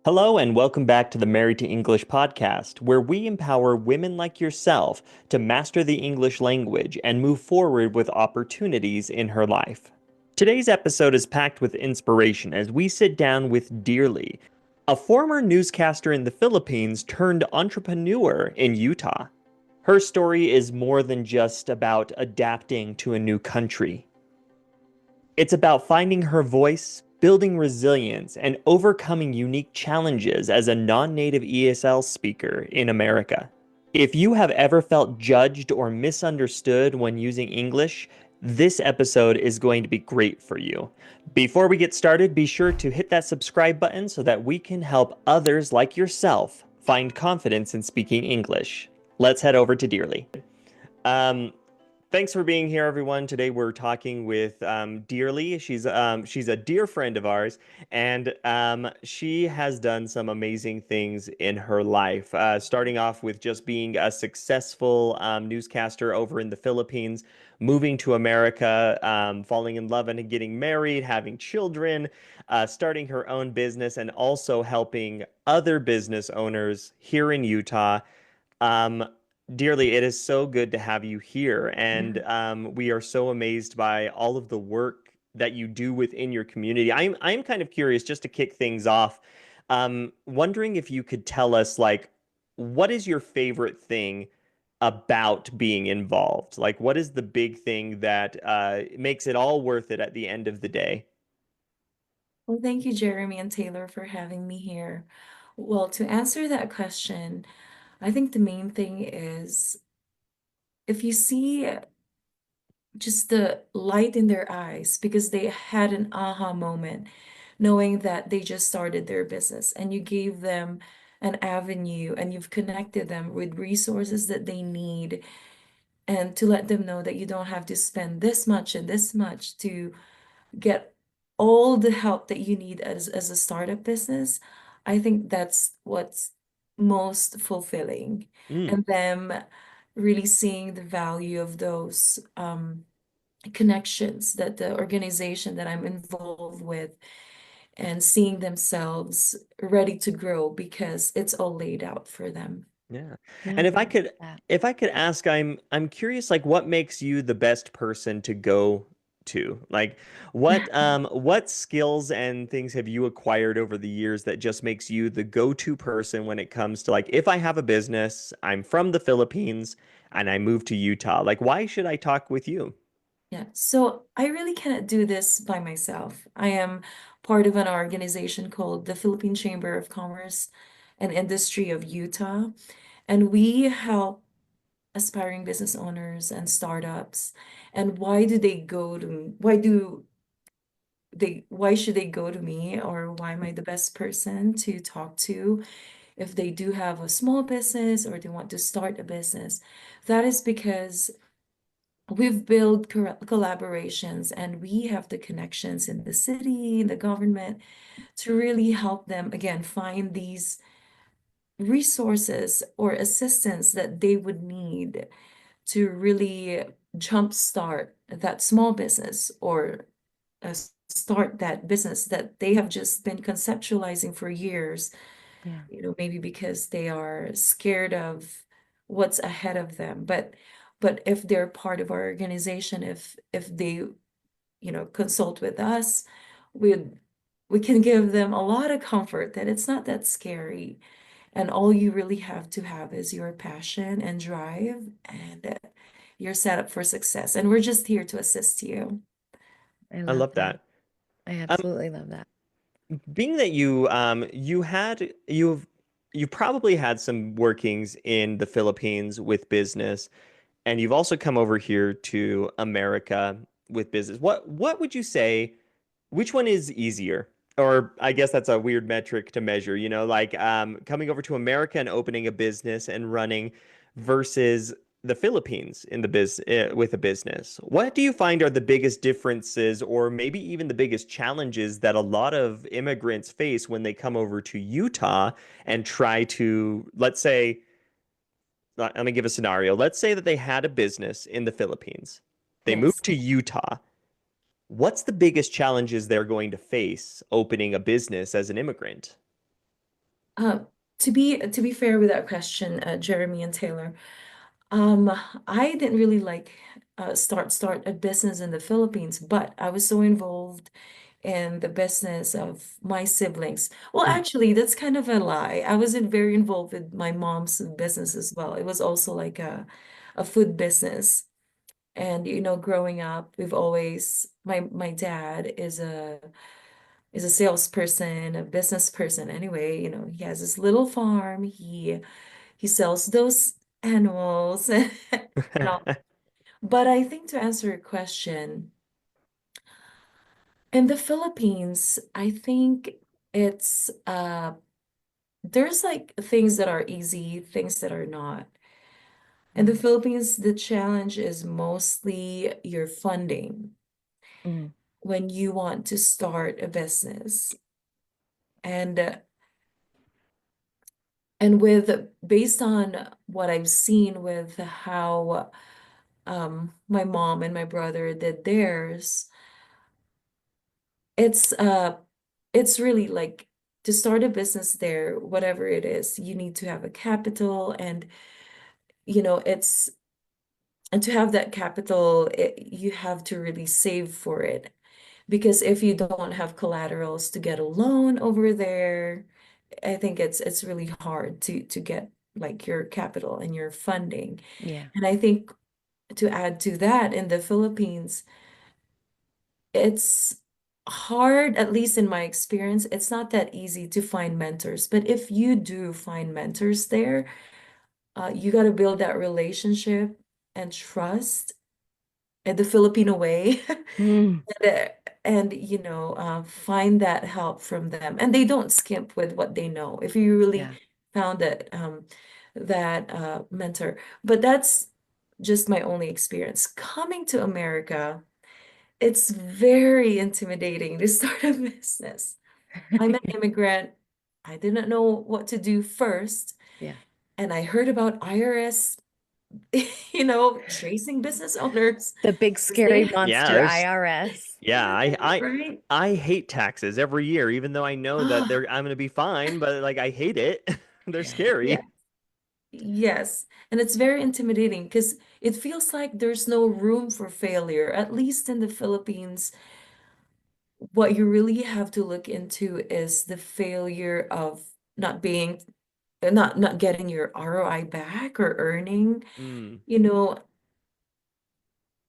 Hello, and welcome back to the Married to English podcast, where we empower women like yourself to master the English language and move forward with opportunities in her life. Today's episode is packed with inspiration as we sit down with Dearly, a former newscaster in the Philippines turned entrepreneur in Utah. Her story is more than just about adapting to a new country. It's about finding her voice, building resilience, and overcoming unique challenges as a non-native ESL speaker in America. If you have ever felt judged or misunderstood when using English, this episode is going to be great for you. Before we get started, be sure to hit that subscribe button so that we can help others like yourself find confidence in speaking English. Let's head over to Dearly. Um, Thanks for being here, everyone. Today we're talking with Dearly. She's a dear friend of ours, and she has done some amazing things in her life. Starting off with just being a successful newscaster over in the Philippines, moving to America, falling in love and getting married, having children, starting her own business, and also helping other business owners here in Utah. Um, Dearly, it is so good to have you here, and we are so amazed by all of the work that you do within your community. I'm kind of curious, just to kick things off, wondering if you could tell us, like, what is your favorite thing about being involved? Like, what is the big thing that makes it all worth it at the end of the day? Well, thank you, Jeremy and Taylor, for having me here. Well, to answer that question, I think the main thing is if you see just the light in their eyes because they had an aha moment, knowing that they just started their business and you gave them an avenue and you've connected them with resources that they need and to let them know that you don't have to spend this much and this much to get all the help that you need as a startup business, I think that's what's most fulfilling. Mm, And them really seeing the value of those connections that the organization that I'm involved with and seeing themselves ready to grow because it's all laid out for them. yeah. And Yeah, if I could that. if I could ask, I'm curious, like, what makes you the best person to go to? Like, what skills and things have you acquired over the years that just makes you the go-to person when it comes to, like, if I have a business, I'm from the Philippines and I move to Utah, like, why should I talk with you? Yeah, so I really cannot do this by myself. I am part of an organization called the Philippine Chamber of Commerce and Industry of Utah, and we help aspiring business owners and startups. And why should they go to me, or why am I the best person to talk to if they do have a small business or they want to start a business? That is because we've built collaborations and we have the connections in the city, in the government to really help them again find these resources or assistance that they would need to really jumpstart that small business or start that business that they have just been conceptualizing for years, Yeah. maybe because they are scared of what's ahead of them. But if they're part of our organization, if they, consult with us, we we can give them a lot of comfort that it's not that scary. And all you really have to have is your passion and drive, and you're set up for success. And we're just here to assist you. I I love love that. that. I Um, absolutely love that. Being that you probably had some workings in the Philippines with business, and you've also come over here to America with business. What would you say, which one is easier? Or I guess that's a weird metric to measure, like coming over to America and opening a business and running versus the Philippines in the with a business. What do you find are the biggest differences or maybe even the biggest challenges that a lot of immigrants face when they come over to Utah and try to, let's say, let me give a scenario. Let's say that they had a business in the Philippines. They Yes. moved to Utah. What's the biggest challenges they're going to face opening a business as an immigrant? Uh, to be fair with that question, Jeremy and Taylor, um, I didn't really like start a business in the Philippines, but I was so involved in the business of my siblings. Well, actually, that's kind of a lie. I wasn't very involved with my mom's business as well. It was also like a food business. And growing up, we've always my dad is a salesperson, a business person anyway. He has this little farm. He sells those animals and all. But I think to answer your question, in the Philippines, I think it's there's like things that are easy, things that are not. In the Mm, Philippines, the challenge is mostly your funding mm, when you want to start a business. And with based on what I've seen with how my mom and my brother did theirs, it's uh it's really like to start a business there, whatever it is, you need to have a capital, and it's and to have that capital, you have to really save for it. Because if you don't have collaterals to get a loan over there, I think it's really hard to get like your capital and your funding. yeah. And I think to add to that, in the Philippines, it's hard, at least in my experience, it's not that easy to find mentors. But if you do find mentors there, you got to build that relationship and trust in the Filipino way. Mm, And, find that help from them. And they don't skimp with what they know. If you really yeah. found that mentor. But that's just my only experience. Coming to America, it's very intimidating to start a business. I'm an immigrant. I didn't know what to do first, Yeah. and I heard about IRS, chasing business owners The big 'cause scary they, Yeah, monster there's IRS. yeah, right? I hate taxes every year, even though I know that Ah, I'm gonna be fine, but like I hate it. They're yeah, scary. yes. And it's very intimidating because it feels like there's no room for failure. At least in the Philippines, what you really have to look into is the failure of not being not getting your ROI back or earning, Mm, you know,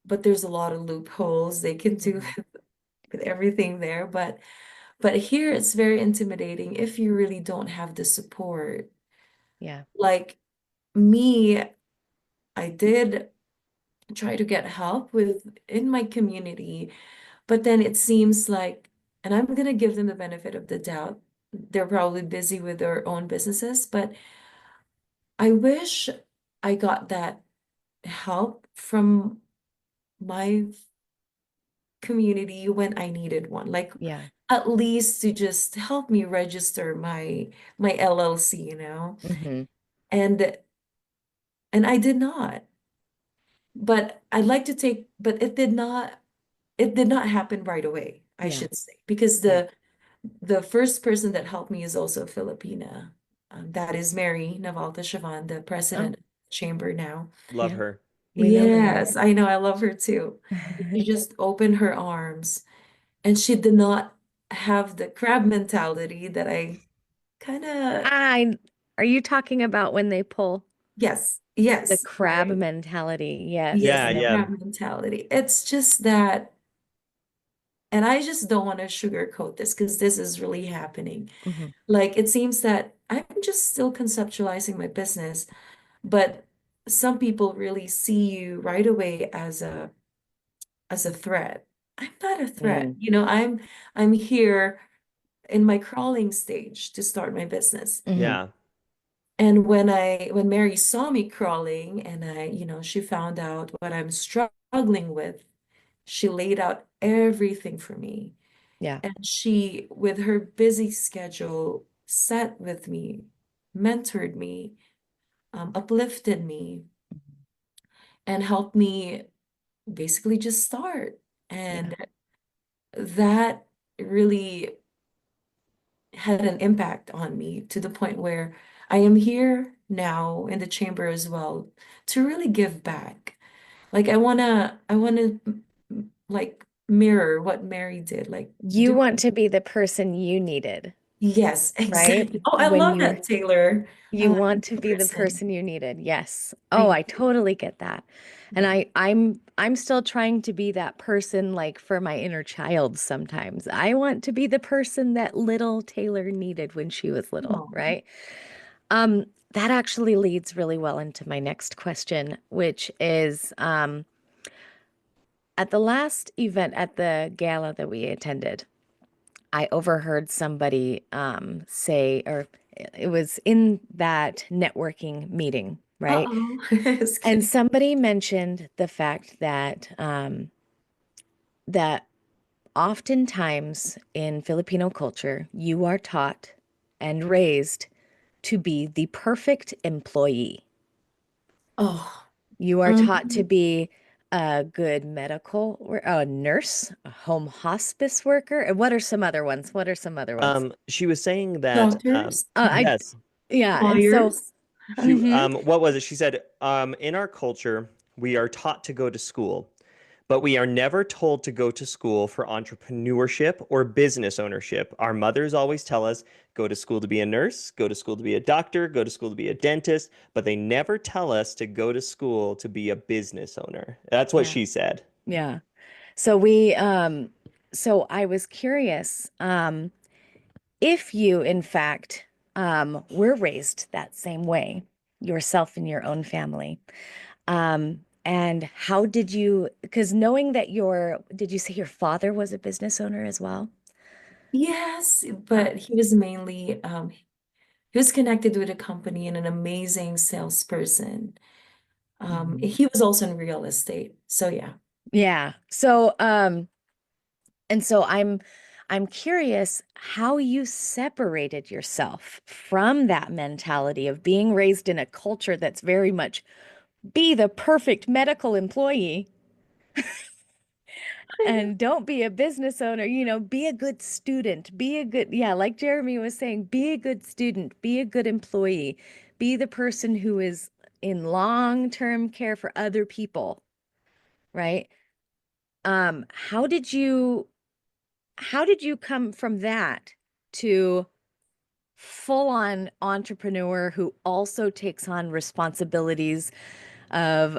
but there's a lot of loopholes they can do Mhm. with everything there. But here it's very intimidating if you really don't have the support. Yeah. Like me, I did try to get help with in my community, but then it seems like, and I'm gonna give them the benefit of the doubt, they're probably busy with their own businesses, but I wish I got that help from my community when I needed one. Like Yeah. at least to just help me register my LLC, Hmm. And I did not. But I'd like to take, but it did not happen right away, I Yeah. should say, because Yeah. the first person that helped me is also a Filipina. That is Mary Navalta Chavan, the Oh, president of the chamber now. love yeah. her. We know her. Yes, I know. I love her too. She just opened her arms, and she did not have the crab mentality that I kind of, I Are you talking about when they pull yes, the yes, crab right. mentality? Yes. Yes, Yeah, the Yeah. yeah. crab mentality. It's just that, and I just don't want to sugarcoat this because this is really happening. Hmm. Like it seems that I'm just still conceptualizing my business, but some people really see you right away as a threat. I'm not a threat. Mm. I'm here in my crawling stage to start my business. Hmm. Yeah. And when Mary saw me crawling and she found out what I'm struggling with, she laid out everything for me. Yeah. And she, with her busy schedule, sat with me, mentored me, uplifted me, and helped me basically just start. Yeah. And that really had an impact on me to the point where I am here now in the chamber as well to really give back. Like I wanna like mirror what Mary did. Like You do want to be the person you needed, yes, right? exactly. Oh, I When love you that, Taylor. I you like want to that be the person. person you needed. Yes. Oh, I I totally get that. And yeah. I'm still trying to be that person like for my inner child sometimes. I want to be the person that little Taylor needed when she was little, Oh, right? That actually leads really well into my next question, which is at the last event at the gala that we attended, I overheard somebody say, or it was in that networking meeting, right? uh-oh. It's And okay. somebody mentioned the fact that that oftentimes in Filipino culture, you are taught and raised to be the perfect employee. Oh, You are taught to um, be a good medical or a nurse, a home hospice worker. And what are some other ones? What are some other ones? She was saying that, doctors, I yes, Yeah, and so lawyers. what was it? She said, in our culture, we are taught to go to school, but we are never told to go to school for entrepreneurship or business ownership. Our mothers always tell us, go to school to be a nurse, go to school to be a doctor, go to school to be a dentist, but they never tell us to go to school to be a business owner. That's what yeah, she said. yeah. So we so I was curious if you in fact were raised that same way yourself in your own family. And how did you, because knowing that did you say your father was a business owner as well? Yes, Uh, but he was mainly he was connected with a company and an amazing salesperson. Mhm. He was also in real estate. So yeah. Yeah. So and so I'm curious how you separated yourself from that mentality of being raised in a culture that's very much be the perfect medical employee and don't be a business owner, be a good student, be a good, yeah, like Jeremy was saying, be a good student, be a good employee, be the person who is in long-term care for other people, right? How did you come from that to full on entrepreneur who also takes on responsibilities of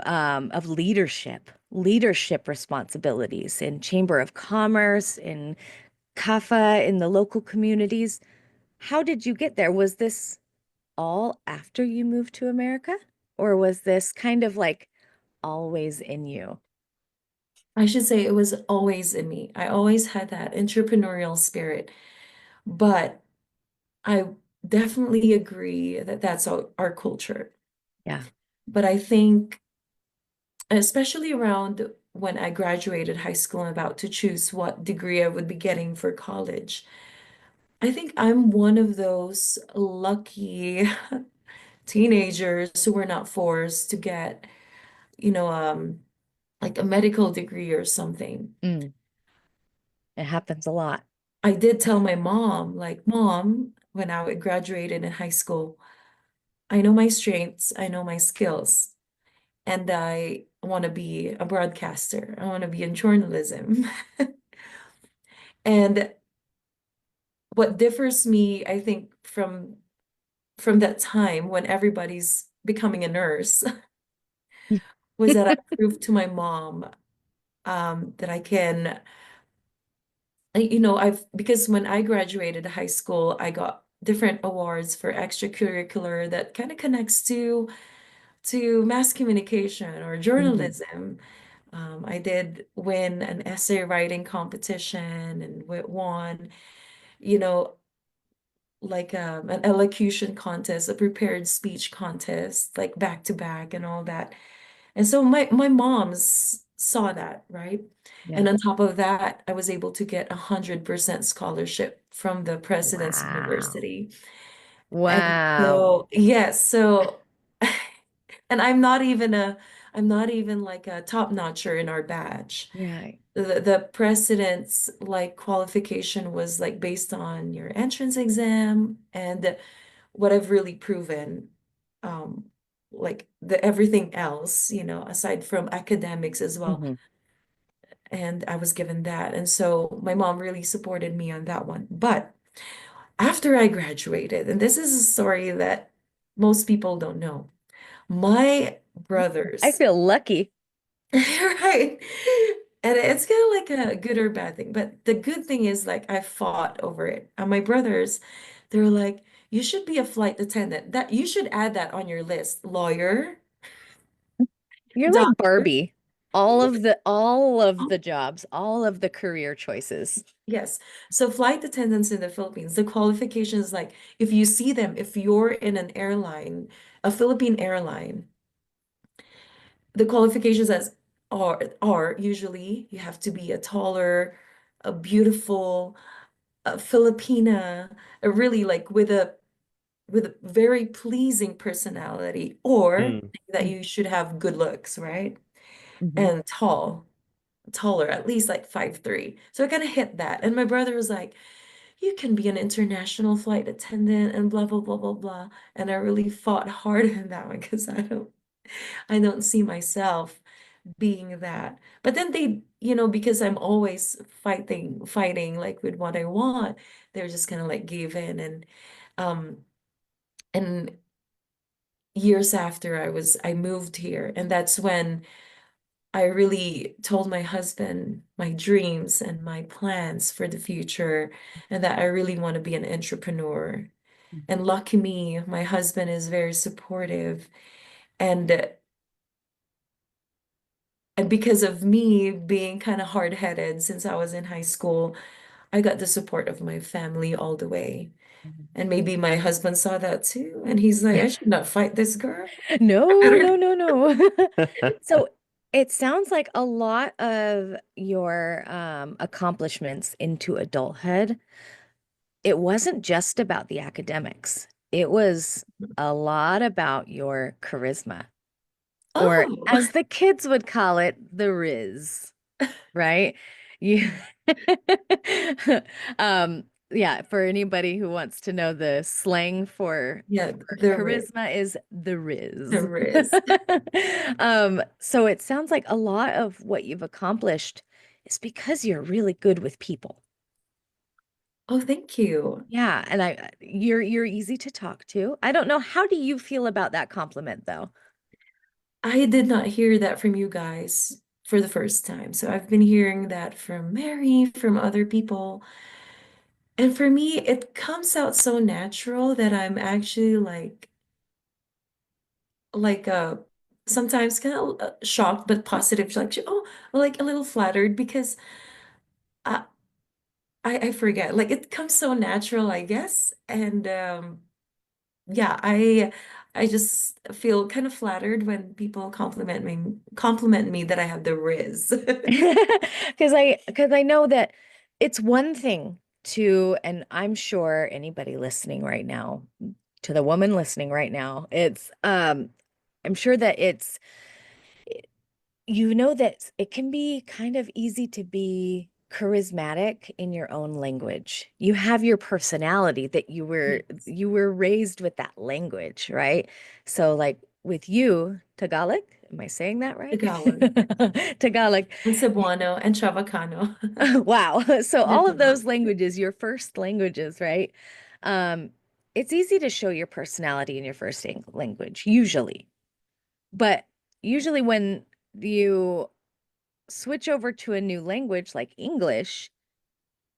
leadership responsibilities in Chamber of Commerce, in CAFA, in the local communities? How did you get there? Was this all after you moved to America? Or was this kind of like always in you? I should say it was always in me. I always had that entrepreneurial spirit, but I definitely agree that that's our culture. Yeah. But I think, especially around when I graduated high school and about to choose what degree I would be getting for college, I think I'm one of those lucky teenagers who were not forced to get, you know, like a medical degree or something. Mm, it happens a lot. I did tell my mom, like, Mom, when I graduated in high school, I know my strengths, I know my skills, and I want to be a broadcaster. I want to be in journalism. And what differs me, I think, from that time when everybody's becoming a nurse was that I proved to my mom that I can, I've because when I graduated high school, I got different awards for extracurricular that kind of connects to mass communication or Mhm. journalism. I did win an essay writing competition and won, you know, like an elocution contest, a prepared speech contest, like back to back and all that. And so my moms saw that, right? And Yeah. on top of that, I was able to get 100% scholarship from the President's Wow. University. And Wow. so, yes, so and I'm not even like a top notcher in our batch. Yeah. the president's like qualification was like based on your entrance exam and what I've really proven, um, like the everything else, aside from academics as well. Hmm. And I was given that. And so my mom really supported me on that one. But after I graduated, and this is a story that most people don't know, my I brothers, feel lucky. right? And it's kind of like a good or bad thing. But the good thing is, like, I fought over it. And my brothers, they were like, you should be a flight attendant. That you should add that on your list. Lawyer, You're like doctor. Barbie. All of the jobs, all of the career choices. Yes. So flight attendants in the Philippines, the qualifications, like if you see them, if you're in an airline, a Philippine airline, the qualifications as are usually you have to be a taller, a beautiful, a Filipina, a really like with a very pleasing personality, or Mm. that you should have good looks, right? Mhm. And taller, at least like 5'3". So I kind of hit that. And my brother was like, you can be an international flight attendant and blah blah blah blah blah. And I really fought hard in that one because I don't see myself being that. But then they, because I'm always fighting like with what I want, they're just kind of like gave in. Um and years after I moved here, and that's when I really told my husband my dreams and my plans for the future, and that I really want to be an entrepreneur. And lucky me, my husband is very supportive. And because of me being kind of hard-headed since I was in high school, I got the support of my family all the way. Mhm. And maybe my husband saw that too. And he's like, I should not fight this girl. I No, better. no, no, no. So it sounds like a lot of your accomplishments into adulthood, it wasn't just about the academics. It was a lot about your charisma, or Oh, as the kids would call it, the riz, right? You um yeah, for anybody who wants to know the slang yeah, for there is. charisma is the riz. There is. So it sounds like a lot of what you've accomplished is because you're really good with people. Oh, thank you. Yeah, and you're easy to talk to. I don't know, how do you feel about that compliment though? I did not hear that from you guys for the first time. So I've been hearing that from Mary, from other people. And for me, it comes out so natural that I'm actually like sometimes kind of shocked but positive, like oh, like a little flattered because I I forget. Like it comes so natural, I guess. And yeah, I just feel kind of flattered when people compliment me that I have the riz. Because I know that it's one thing to, and I'm sure anybody listening right now, to the woman listening right now, I'm sure that that it can be kind of easy to be charismatic in your own language. You have your personality that you were Yes. you were raised with that language, right? So like with you, Tagalog, am I saying that right? Tagalog, yeah. Tagalog. And Cebuano and Chavacano. Wow. So all of Literal. those languages, your first languages, right? Um, it's easy to show your personality in your first language, usually. But usually when you switch over to a new language like English,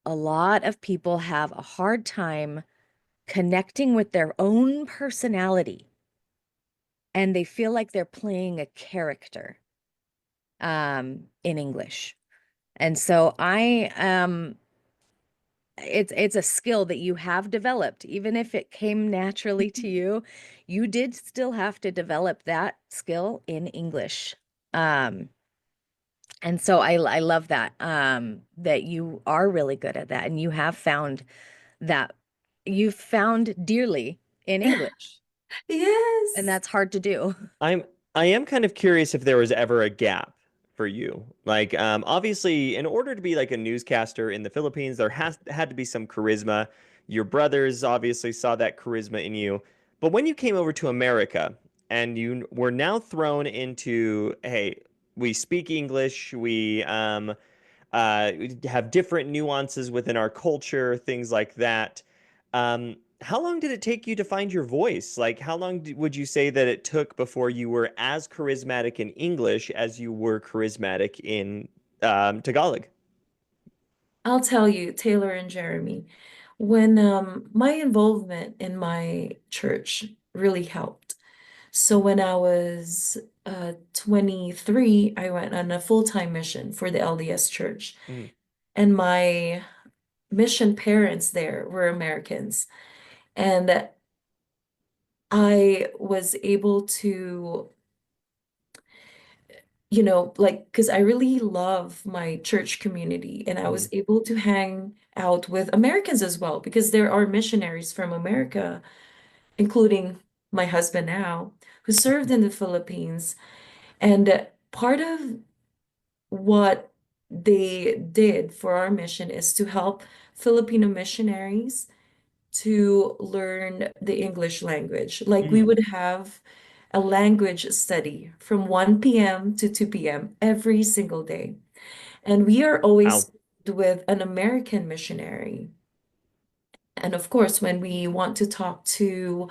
a lot of people have a hard time connecting with their own personality, and they feel like they're playing a character in English. And so it's a skill that you have developed. Even if it came naturally to you, you did still have to develop that skill in English. Um, And so I love that that you are really good at that, and that you've found dearly in English, and Yes. that's hard to do. I am kind of curious if there was ever a gap for you? Like, obviously, in order to be like a newscaster in the Philippines, there has had to be some charisma. Your brothers obviously saw that charisma in you. But when you came over to America and you were now thrown into, hey, we speak English, we have different nuances within our culture, things like that. How long did it take you to find your voice? Like, how long would you say that it took before you were as charismatic in English as you were charismatic in Tagalog? I'll tell you, Taylor and Jeremy, when my involvement in my church really helped. So when I was 23, I went on a full-time mission for the LDS church. Mm, And my mission parents there were Americans. And I was able to, like, because I really love my church community, and I was mm, able to hang out with Americans as well, because there are missionaries from America, including my husband now, who served in the Philippines. And part of what they did for our mission is to help Filipino missionaries to learn the English language. Like we mm. would have a language study from 1 p.m. to 2 p.m. every single day. And we are Wow. always with an American missionary. And of course, when we want to talk to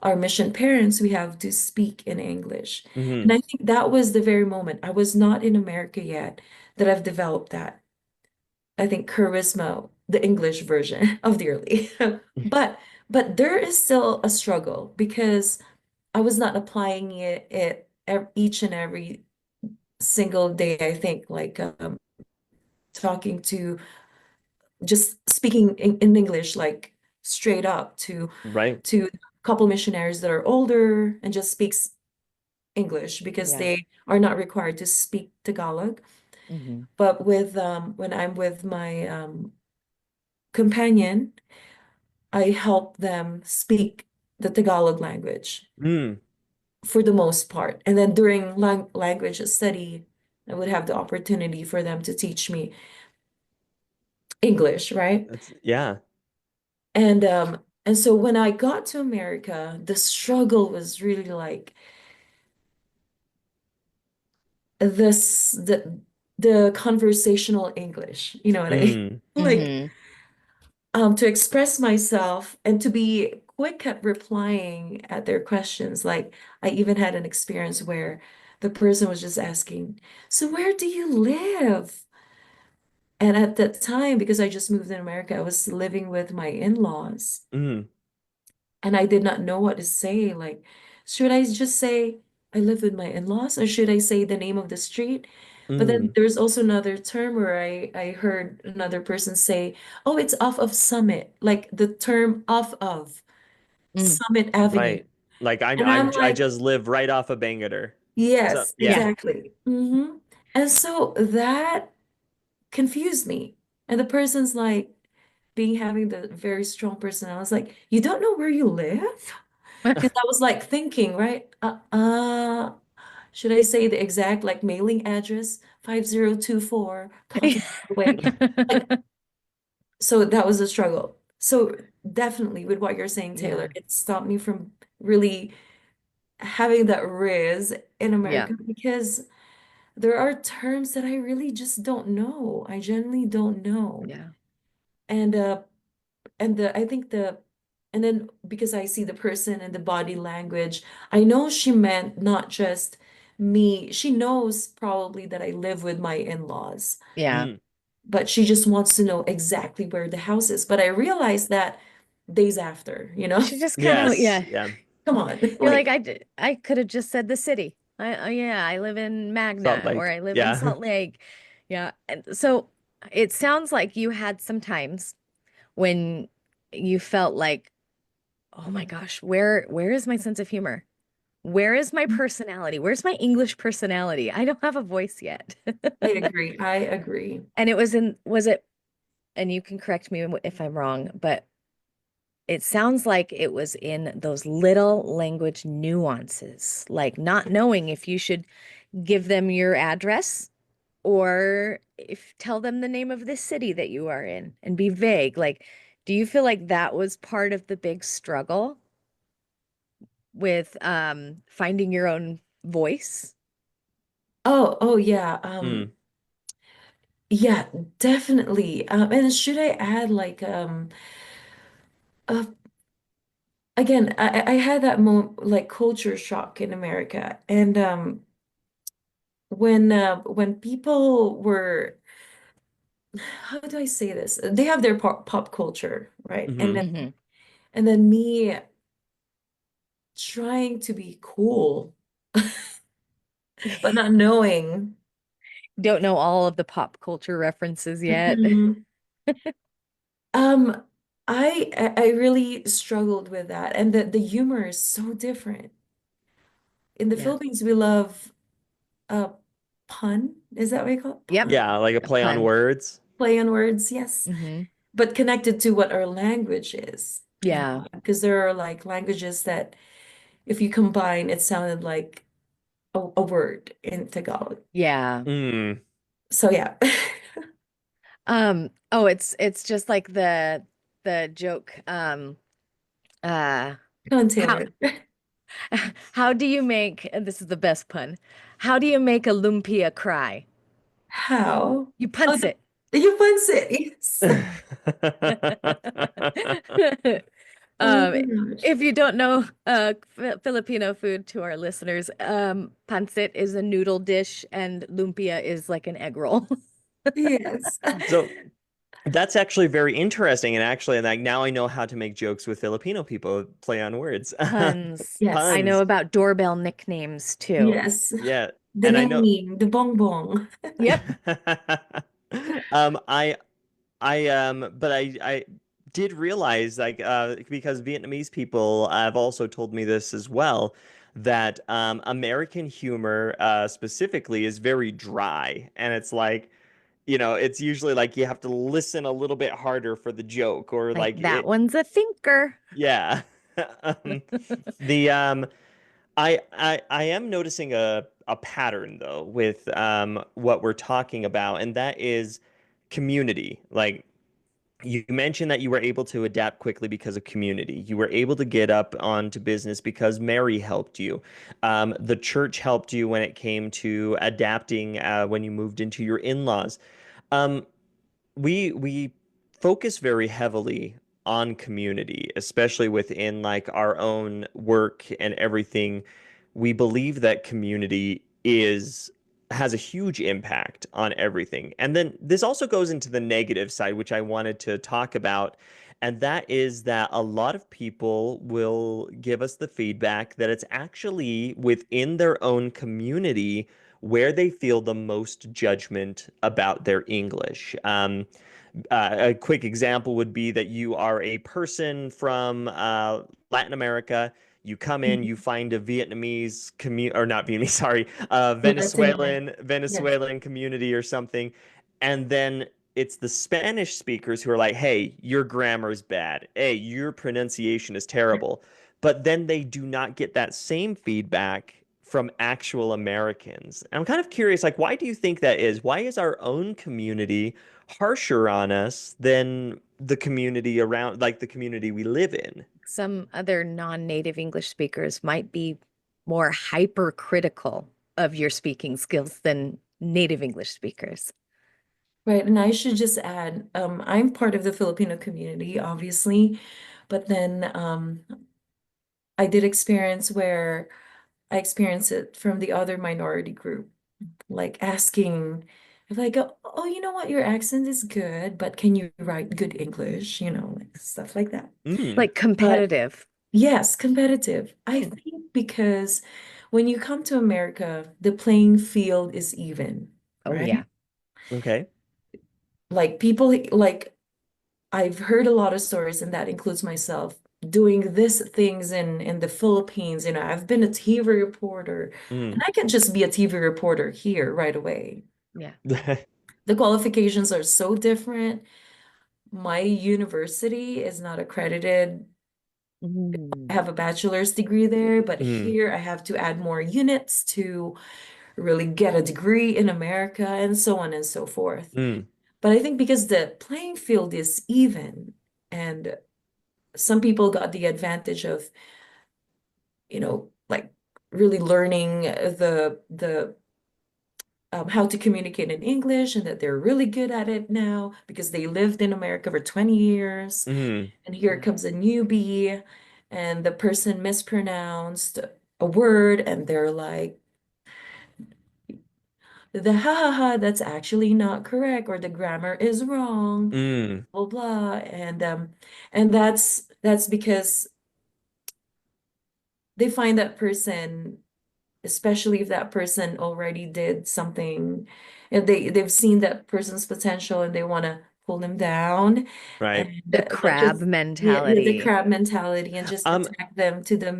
our mission parents, we have to speak in English. And Hmm. I think that was the very moment. I was not in America yet that I've developed that. I think charisma, the English version of dearly. But but there is still a struggle because I was not applying each and every single day, I think, like talking to just speaking in English like straight up Right. to a couple missionaries that are older and just speaks English because Yeah. they are not required to speak Tagalog. Hmm. But with when I'm with my companion, I help them speak the Tagalog language Mm. for the most part. And then during language study, I would have the opportunity for them to teach me English, right? Yeah. And so when I got to America, the struggle was really like this the conversational English, you know what I mean? Mm. Like Hmm. to express myself and to be quick at replying at their questions. Like I even had an experience where the person was just asking, "So where do you live?" And at that time, because I just moved in America, I was living with my in-laws Mm. and I did not know what to say. Like, should I just say I live with my in-laws or should I say the name of the street? But then Mm. there's also another term where I heard another person say, "Oh, it's off of Summit," like the term off of Mm. Summit Avenue. Right. Like And I'm I like, just live right off of Bangerter. So yes, yeah. Yeah. exactly. And so that confused me. And the person's like, being having the very strong person, I was like, "You don't know where you live?" Because I was like thinking, right? Should I say the exact like mailing address, 5024 Continental Way? Like, so that was a struggle. So definitely with what you're saying, Taylor, Yeah. it stopped me from really having that riz in Yeah. America because there are terms that I really just don't know. I genuinely don't know. Yeah. And I think and then because I see the person and the body language, I know she meant not just me. She knows probably that I live with my in-laws, Yeah. Mm. but she just wants to know exactly where the house is. But I realized that days after, She just kind of, Yes. yeah. Yeah. come on, You're like, like, I could have just said the city. Yeah, I live in Salt Magna or Lake. I live in Yeah. Salt Lake. Yeah. And so it sounds like you had some times when you felt like, oh my gosh, where is my sense of humor? Where is my personality? Where's my English personality? I don't have a voice yet. I agree. I agree. And was it, and you can correct me if I'm wrong, but it sounds like it was in those little language nuances, like not knowing if you should give them your address Or if tell them the name of the city that you are in and be vague. Like, do you feel like that was part of the big struggle with finding your own voice? Oh yeah. Mm. Yeah, definitely. And should I add like uh, again, I had that mo like culture shock in America, and when people were, how do I say this? They have their pop culture, right? And Hmm. then Hmm. and then me trying to be cool, but not knowing. Don't know all of the pop culture references yet. Mhm. Um, I really struggled with that, and the humor is so different. In the Yeah. Philippines, we love uh pun. Is that what you call it? Yep. Pun? Yeah, like a A play on pun. words. Play on words, yes. Hmm. But connected to what our language is. Yeah. Because there are like languages that if you combine, it sounded like a word in Tagalog. Yeah. Mm. So yeah. Oh, it's just like the joke. Uh, Come on, how Taylor. how do you make, and this is the best pun. How do you make a lumpia cry? How? You Oh, punch it. you once it. Yes. Oh Um, my gosh. if you don't know Filipino food to our listeners, pancit is a noodle dish and lumpia is like an egg roll. Yes. So that's actually very interesting, and actually, like now I know how to make jokes with Filipino people, play on words, Puns. Yes. I know puns. about doorbell nicknames too. Yes. Yeah, The and I know. name, the bongbong. Yep. I but I did realize like because Vietnamese people have also told me this as well that American humor specifically is very dry, and it's like it's usually like you have to listen a little bit harder for the joke or Like like that it. one's a thinker. Yeah. um, the I am noticing a pattern though with what we're talking about, and that is community. Like you mentioned that you were able to adapt quickly because of community. You were able to get up onto business because Mary helped you. The church helped you when it came to adapting when you moved into your in-laws. Um, we focus very heavily on community, especially within like our own work and everything. We believe that community is has a huge impact on everything. And then this also goes into the negative side, which I wanted to talk about. And that is that a lot of people will give us the feedback that it's actually within their own community where they feel the most judgment about their English. A quick example would be that you are a person from Latin America. You come in, you find a Vietnamese community, or not Vietnamese, sorry, Latin America. Yes. Venezuelan community or something, and then it's the Spanish speakers who are like, "Hey, your grammar is bad. Hey, your pronunciation is terrible." But then they do not get that same feedback from actual Americans. And I'm kind of curious, like, why do you think that is? Why is our own community harsher on us than the community around, like the community we live in? Some other non-native English speakers might be more hypercritical of your speaking skills than native English speakers. Right. And I should just add, I'm part of the Filipino community, obviously, but then I did experience where I experienced it from the other minority group, like asking if I go, oh, you know what, your accent is good, but can you write good English? Like stuff like that. Mm. Like But competitive. yes, competitive. I Hmm. think because when you come to America, the playing field is even, Oh yeah. right? Okay. Like people, like I've heard a lot of stories, and that includes myself, doing this things in the Philippines. I've been a TV reporter, and Mm. I can just be a TV reporter here right away. Yeah. The qualifications are so different. My university is not accredited. I Mm. have a bachelor's degree there, but Mm. here I have to add more units to really get a degree in America and so on and so forth. Mm, But I think because the playing field is even and some people got the advantage of, like really learning the how to communicate in English and that they're really good at it now because they lived in America for 20 years. mm, And here Yeah. comes a newbie and the person mispronounced a word and they're like, the ha ha ha, that's actually not correct, or the grammar is wrong, mm. blah blah. And that's because they find that person, especially if that person already did something and they've seen that person's potential and they want to pull them down Right. and The like crab just yeah, the mentality. crab mentality and just Um, attack them to the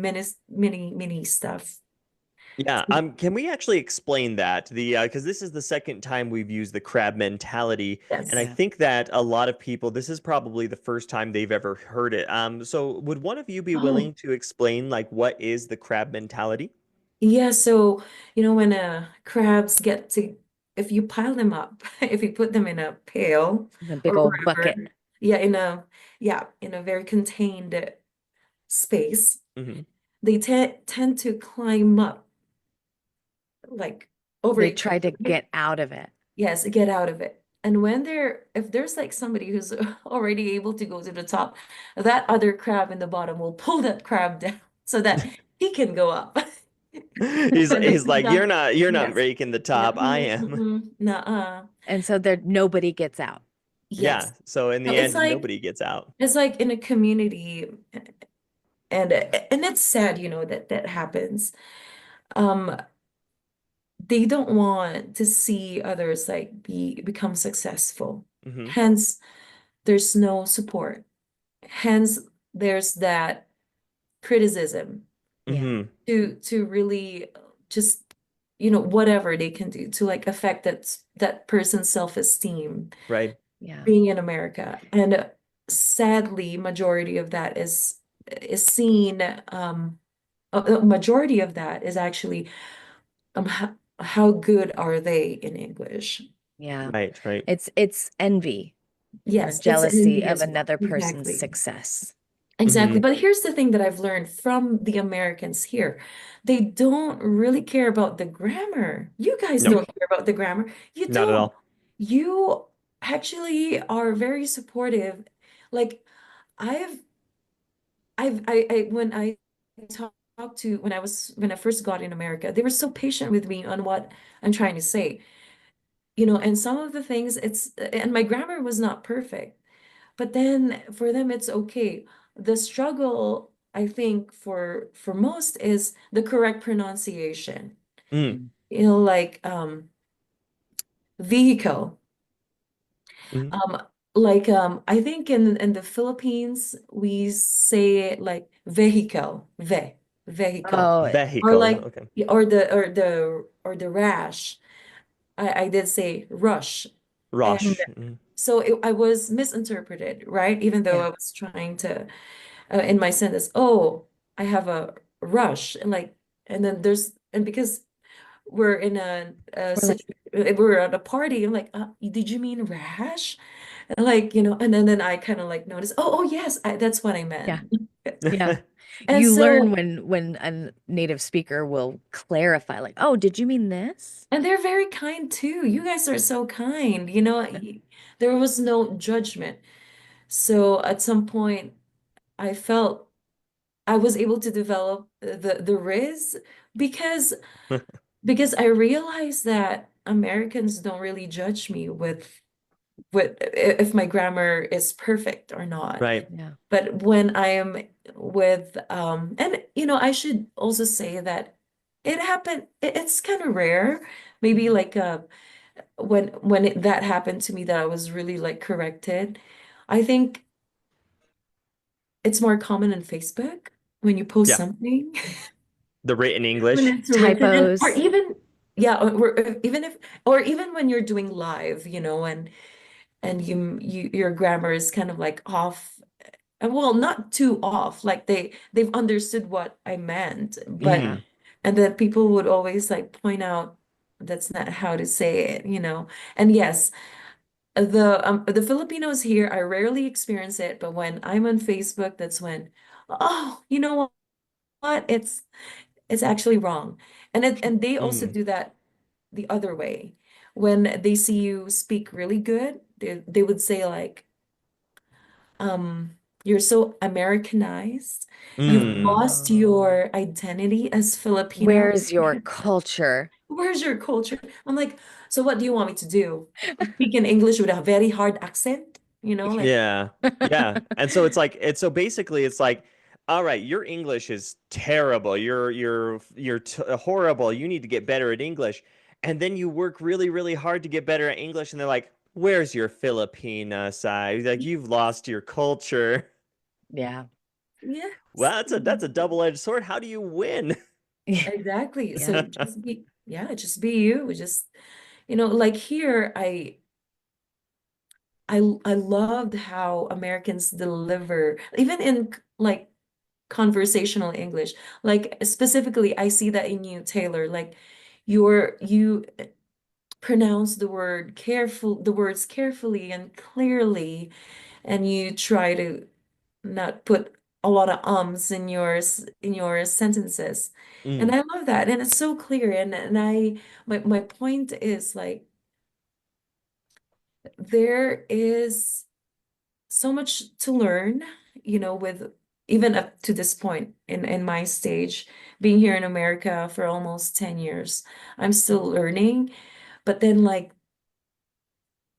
mini stuff. Yeah, can we actually explain that? Because this is the second time we've used the crab mentality, and I Yes. Yeah. think that a lot of people, this is probably the first time they've ever heard it. So would one of you be Oh, willing to explain like what is the crab mentality? yeah. So, when crabs get to, if you pile them up, if you put them in a pail The big or old bucket. wherever, yeah, in a very contained space, Hmm. they tend to climb up like over They it try to quickly. get out of it. Yes, get out of it. And if there's like somebody who's already able to go to the top, that other crab in the bottom will pull that crab down so that he can go up. When He's they're like, done. you're not Yes. making the Yeah. top, I am. Nuh-uh. And so there nobody gets out. Yes. Yeah. So in So the end, nobody gets out. it's like in a community, and it's sad, that that happens. Um, they don't want to see others like become successful. Hmm. Hence, there's no support. Hence, there's that criticism Yeah. Hmm. to really just, whatever they can do to like affect that person's self-esteem Right. Yeah. being in America. And sadly, majority of that is seen, a majority of that is actually how good are they in English? Yeah. Right. Right. It's envy or Yes, it's jealousy envy of as well. another person's Exactly. success. Exactly. Hmm. But here's the thing that I've learned from the Americans here. They don't really care about the grammar. You guys No, don't care about the grammar. You not at don't. all. You actually are very supportive. Like I've when I talked to when I first got in America, they were so patient with me on what I'm trying to say. And some of the things and my grammar was not perfect. But then for them, it's okay. The struggle, I think, for most is the correct pronunciation. Mm, Mm. Like vehicle. mm. Um, I think in the Philippines we say it like vehicle, Oh, or Vehicle. like Okay. or the rash. I did say rush, and Rosh. Mm. so I was misinterpreted, right? Even though yeah. I was trying to in my sentence, oh, I have a rush, and then because we're in We're like, we're at a party, I'm like, did you mean rash? And and then I kind of like noticed, oh, yes, that's what I yeah, meant. yeah. And You learn so, when a native speaker will clarify, like, oh, did you mean this? and they're very kind too. You guys are so kind, there was no judgment. So at some point, I felt I was able to develop the riz because I realized that Americans don't really judge me with if my grammar is perfect or not. Right. Yeah. But when I am with and I should also say that it happened it's kind of rare. Maybe Mhm. like when that happened to me that I was really like corrected. I think it's more common in Facebook when you post Yeah. something. The written When English. it's written and or Typos. even yeah or even when you're doing live, and your grammar is kind of like off, and well, not too off, like they've understood what I meant, but Yeah. Hmm. and then people would always like point out That's not how to say it, you know. And yes, the Filipinos here, I rarely experience it, but when I'm on Facebook, that's when, oh, you know what? It's actually wrong. And they also Mm. do that the other way. When they see you speak really good, they would say like, you're so Americanized. You've Mm. lost your identity as Filipino. Where's your culture? Where's your culture? I'm like, so what do you want me to do? Speak in English with a very hard accent? You know, like, Yeah. Yeah. And so it's like it's so basically it's like all right, your English is terrible. You're horrible. You need to get better at English. And then you work really really hard to get better at English and they're like, "Where's your Filipina side? Like you've lost your culture." Yeah. yes. Well, that's a double-edged sword. How do you win? Exactly. Yeah. So just be, yeah, just be you. Just, you know, like here, I loved how Americans deliver, even in like conversational English. Like specifically, I see that in you, Taylor. Like you pronounce the words carefully and clearly, and you try to not put a lot of ums in in your sentences. And Mm. I love that. And it's so clear. And my point is like there is so much to learn, you know, with even up to this point in my stage, being here in America for almost 10 years. I'm still learning, but then like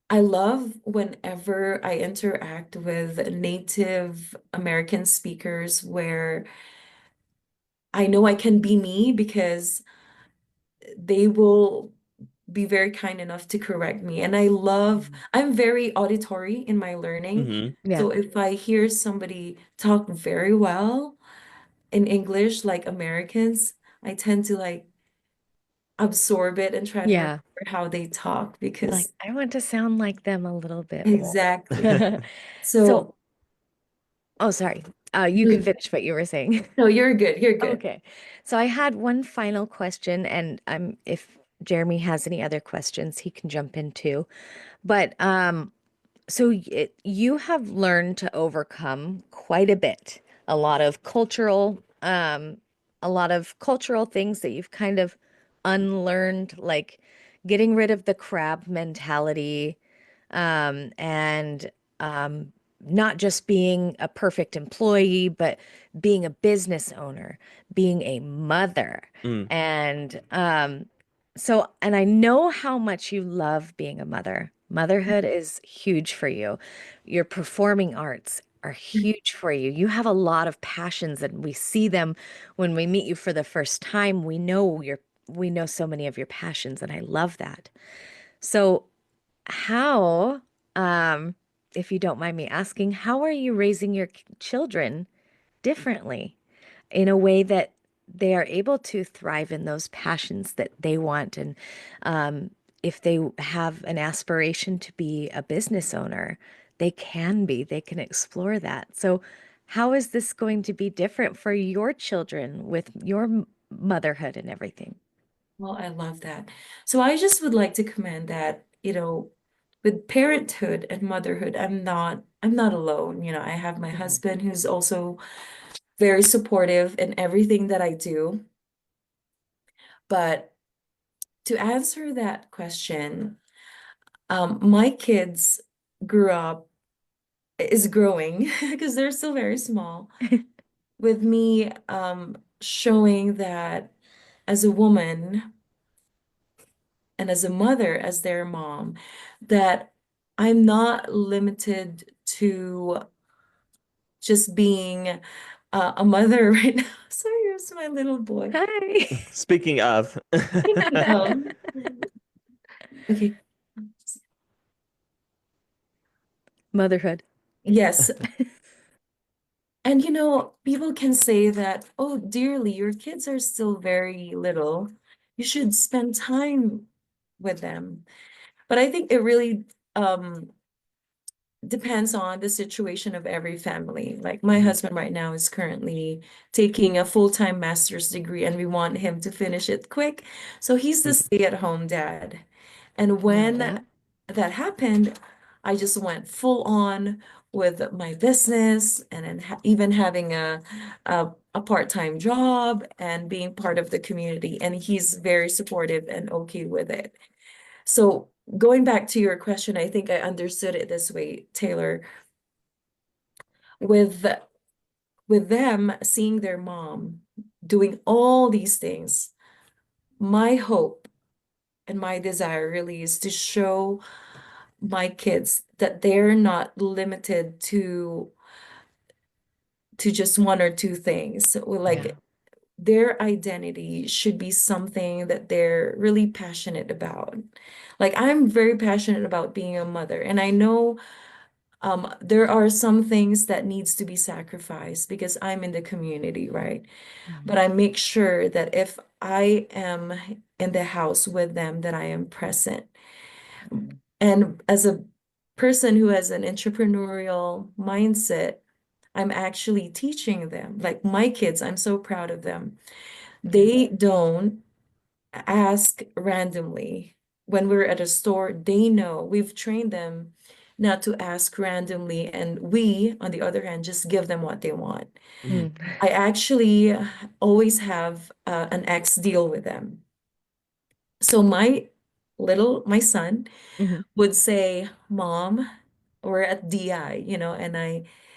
I love whenever I interact with Native American speakers where I know I can be me because they will be very kind enough to correct me. And Mhm. I'm very auditory in my learning. Hmm. Yeah. So if I hear somebody talk very well in English, like Americans, I tend to like absorb it and try to remember Yeah. how they talk You're like, because I want to sound like them a little bit more. exactly. So, So, oh, sorry. You can no, finish what you were saying. no, you're good. You're good. Okay. So I had one final question, and if Jeremy has any other questions, he can jump in too. But so you have learned to overcome quite a bit, a lot of a lot of cultural things that you've kind of unlearned, like getting rid of the crab mentality, and um, not just being a perfect employee, but being a business owner, being a mother. Mm. And and I know how much you love being a mother. Motherhood is huge for you. Your performing arts are huge for you. You have a lot of passions, and we see them when we meet you for the first time. We know so many of your passions, and I love that. So, how, um, if you don't mind me asking, how are you raising your children differently in a way that they are able to thrive in those passions that they want? And if they have an aspiration to be a business owner, they can explore that. So, how is this going to be different for your children with your motherhood and everything? Well, I love that. So I just would like to commend that, you know, with parenthood and motherhood, I'm not alone. You know, I have my Mhm. husband who's also very supportive in everything that I do. But to answer that question, my kids grew up is growing because they're still very small with me showing that as a woman and as a mother, as their mom, that I'm not limited to just being a mother right now. Sorry, here's my little boy. Hi. Speaking of, Um, okay. Motherhood. Yes. And you know, people can say that, oh, dearly, your kids are still very little. You should spend time with them. But I think it really um depends on the situation of every family. Like my husband right now is currently taking a full-time master's degree and we want him to finish it quick. So he's the stay-at-home dad. And when Yeah. that happened, I just went full on with my business and then even having a part-time job and being part of the community. And he's very supportive and okay with it. So going back to your question, I think I understood it this way, Taylor. With with them seeing their mom doing all these things, my hope and my desire really is to show my kids that they're not limited to just one or two things. So, Yeah. like their identity should be something that they're really passionate about. Like I'm very passionate about being a mother, and I know there are some things that needs to be sacrificed because I'm in the community, right? But I make sure that if I am in the house with them, that I am present. And as a person who has an entrepreneurial mindset, I'm actually teaching them. Like my kids, I'm so proud of them. Yeah. They don't ask randomly. When we're at a store, they know we've trained them not to ask randomly, and we, on the other hand, just give them what they want. Mhm. Mm. I actually always have an X deal with them. So my son Mhm. would say, Mom, we're at DI,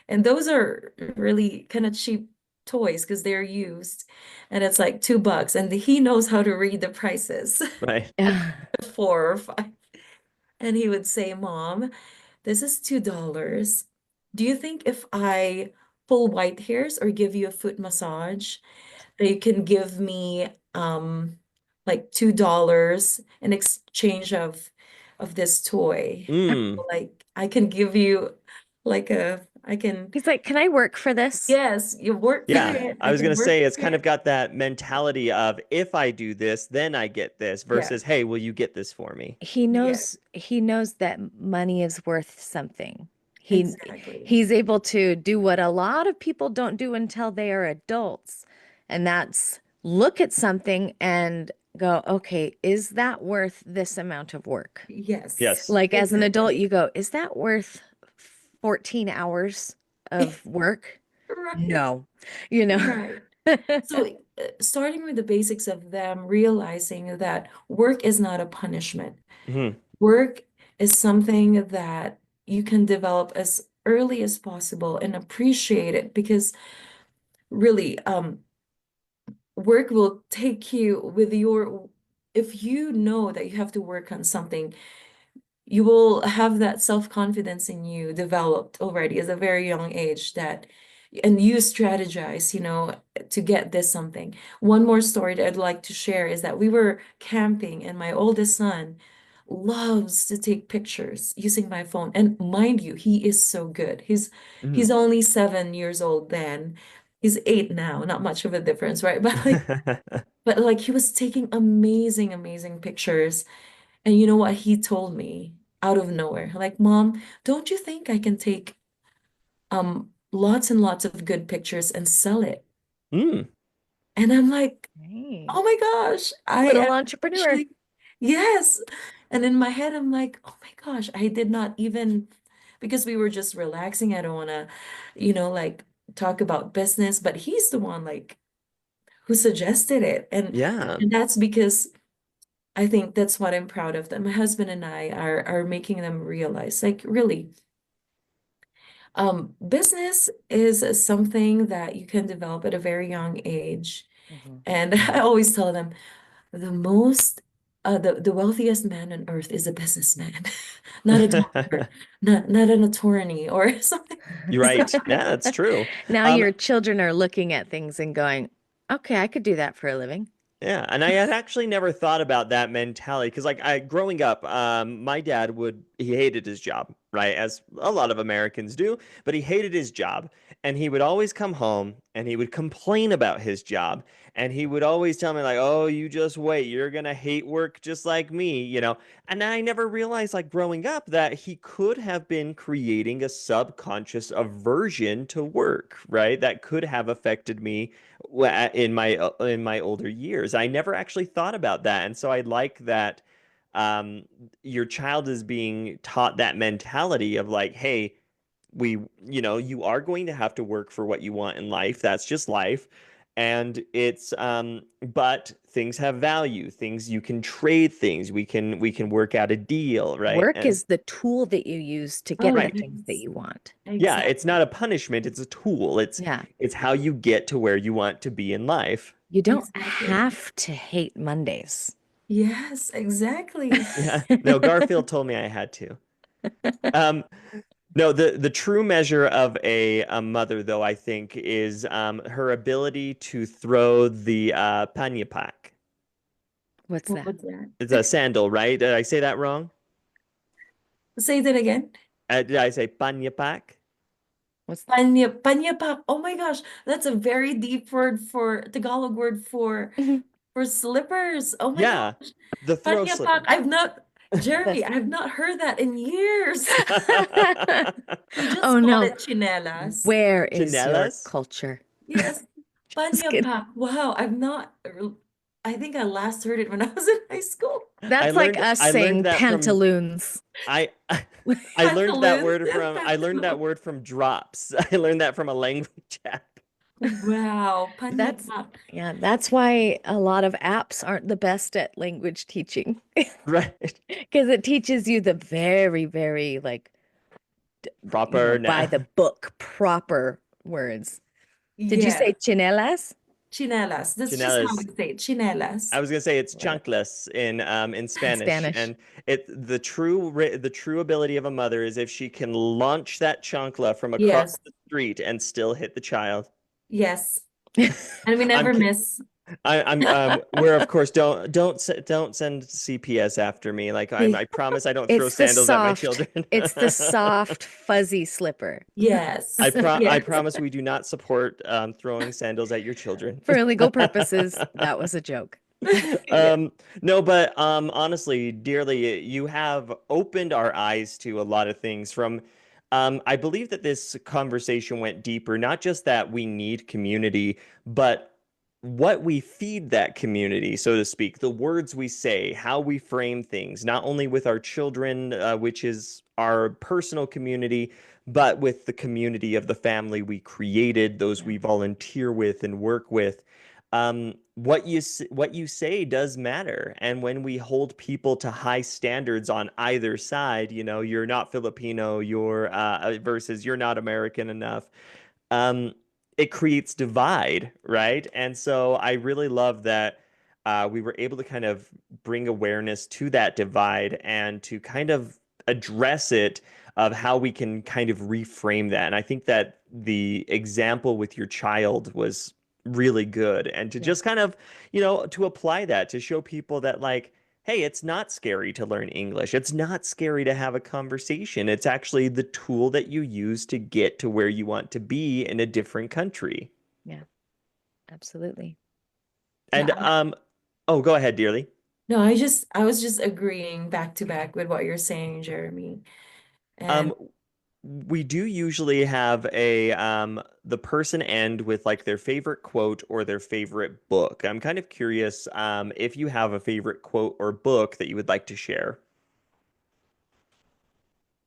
and those are really kind of cheap toys because they're used, and it's like $2, and he knows how to read the prices, Right. Yeah. 4 or 5. And he would say, Mom, this is $2. Do you think if I pull white hairs or give you a foot massage, that you can give me like $2 in exchange of this toy? Mm. Like I can give you like I can, He's like, "Can I work for this?" yes, you work for Yeah, it. I I was can gonna work say it's for kind of it. got that mentality of if I do this, then I get this Yeah, versus, hey, will you get this for me? yeah, He knows that money is worth something. He exactly. he's able to do what a lot of people don't do until they are adults, and that's look at something and go, "Okay, is that worth this amount of work?" Yes, Yes. Like as an adult, exactly. you go, "Is that worth 14 hours of work?" Right, No. You know. right. So, starting with the basics of them realizing that work is not a punishment. Hmm. Work is something that you can develop as early as possible and appreciate it because really, work will take you with if you know that you have to work on something, you will have that self-confidence in you developed already at a very young age and you strategize, to get this something. One more story that I'd like to share is that we were camping and my oldest son loves to take pictures using my phone. And mind you, he is so good. He's Hmm. only 7 years old then. He's 8 now, not much of a difference, right? But like he was taking amazing, amazing pictures. And you know what he told me out of nowhere? Like, Mom, don't you think I can take lots and lots of good pictures and sell it? Mm. And I'm like, Hey, oh my gosh, I little am entrepreneur. actually, yes. And in my head, I'm like, oh my gosh, I did not even, because we were just relaxing. I don't want to, like talk about business, but he's the one like who suggested it. And, Yeah. and that's because I think that's what I'm proud of, that my husband and I are making them realize, like, really, business is something that you can develop at a very young age. Mhm. And I always tell them the most the wealthiest man on earth is a businessman, not a doctor, not an attorney or something. You're right. Yeah, that's true. Now Um, your children are looking at things and going, okay, I could do that for a living. Yeah, and I had actually never thought about that mentality because, like, I growing up, my dad he hated his job, right? As a lot of Americans do, but he hated his job. And he would always come home and he would complain about his job. And he would always tell me, like, oh, you just wait. You're going to hate work just like me, you know? And I never realized, like, growing up, that he could have been creating a subconscious aversion to work, right? That could have affected me in my older years. I never actually thought about that. And so I like that um, your child is being taught that mentality of like, hey, you are going to have to work for what you want in life. That's just life. And but things have value. Things you can trade things. We can work out a deal, right? Work And is the tool that you use to Oh, get the right. things that yes. you want. Yeah, it's Exactly. not a punishment, it's a tool. It's Yeah. it's how you get to where you want to be in life. You don't Exactly. have to hate Mondays. Yes, exactly. Yeah. No, Garfield told me I had to. Um, no, the true measure of a mother, though, I think, is her ability to throw the panyapak. What's What that? was that? It's a sandal, right? Did I say that wrong? Say that again. Did I say panyapak? What's Panyapak. Oh my gosh, that's a very deep word for Tagalog word for slippers. Oh my Yeah, gosh. the throw Panyapak. slipper. Jeremy, this? I've not heard that in years. We just Oh call no. it chinelas. Where is your Chinelas? culture? Yes. Just kidding. Panyapak. Wow, I think I last heard it when I was in high school. I That's like learned us I learned saying that from pantaloons. I Pantaloons I and learned that pantaloons. word from drops. I learned that from a language app. Wow, That's panyapak. yeah, that's why a lot of apps aren't the best at language teaching Right. because it teaches you the very, very like, Proper by now. the book proper words. Did you say Yes. chinelas? Chinelas. That's just how we Chinelas. say it. Chinelas. I was gonna say it's Love it. chunkless in In Spanish, Spanish. and the true ability of a mother is if she can launch that chancla from across Yes. the street and still hit the child. Yes. And we I'm never miss. I'm where of course don't send CPS after me. Like I promise I don't throw sandals at my children. It's the soft, fuzzy slipper. Yes. I Yes. promise we do not support throwing sandals at your children. For illegal purposes, that was a joke. Yes. No, but honestly, dearly, you have opened our eyes to a lot of things from I believe that this conversation went deeper, not just that we need community, but what we feed that community, so to speak, the words we say, how we frame things, not only with our children, which is our personal community, but with the community of the family we created, those Yeah. we volunteer with and work with. What you say does matter, and when we hold people to high standards on either side, you're not Filipino, you're versus you're not American enough. Um, it creates divide, right? And so I really love that we were able to kind of bring awareness to that divide and to kind of address it of how we can kind of reframe that. And I think that the example with your child was really good. And to Yeah. just kind of, to apply that to show people that like, hey, it's not scary to learn English. It's not scary to have a conversation. It's actually the tool that you use to get to where you want to be in a different country. Yeah, absolutely. And Yeah. oh, go ahead, dearly. No, I was just agreeing back to back with what you're saying, Jeremy. And Um, we do usually have a the person end with like their favorite quote or their favorite book. I'm kind of curious if you have a favorite quote or book that you would like to share.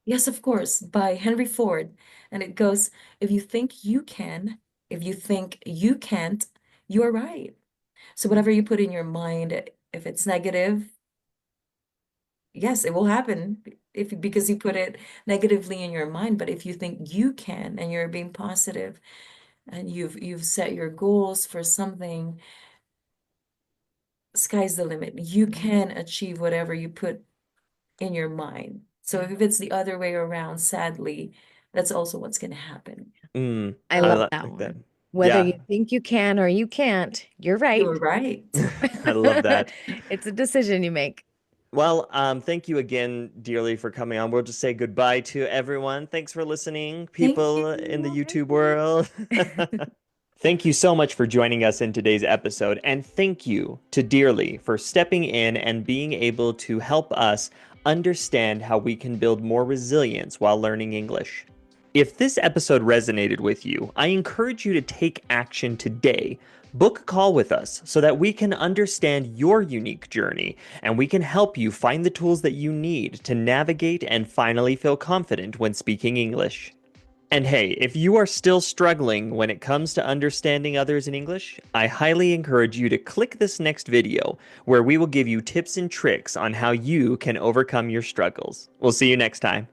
yes, of course, by Henry Ford. And it goes, if you think you can, if you think you can't, you're right. So whatever you put in your mind, if it's negative, yes, it will happen if because you put it negatively in your mind. But if you think you can and you're being positive and you've set your goals for something, sky's the limit. You Yeah. can achieve whatever you put in your mind. So if it's the other way around, sadly, that's also what's going to happen. I I love Um, that like that. one. Whether Yeah, you think you can or you can't, you're right. you're right. I love that. It's a decision you make. Well, thank you again, dearly, for coming on. We'll just say goodbye to everyone. Thanks for listening, Thank people in the you. YouTube world. Thank you so much for joining us in today's episode, and thank you to Dearly for stepping in and being able to help us understand how we can build more resilience while learning English. If this episode resonated with you, I encourage you to take action today. Book a call with us so that we can understand your unique journey and we can help you find the tools that you need to navigate and finally feel confident when speaking English. And hey, if you are still struggling when it comes to understanding others in English, I highly encourage you to click this next video where we will give you tips and tricks on how you can overcome your struggles. We'll see you next time.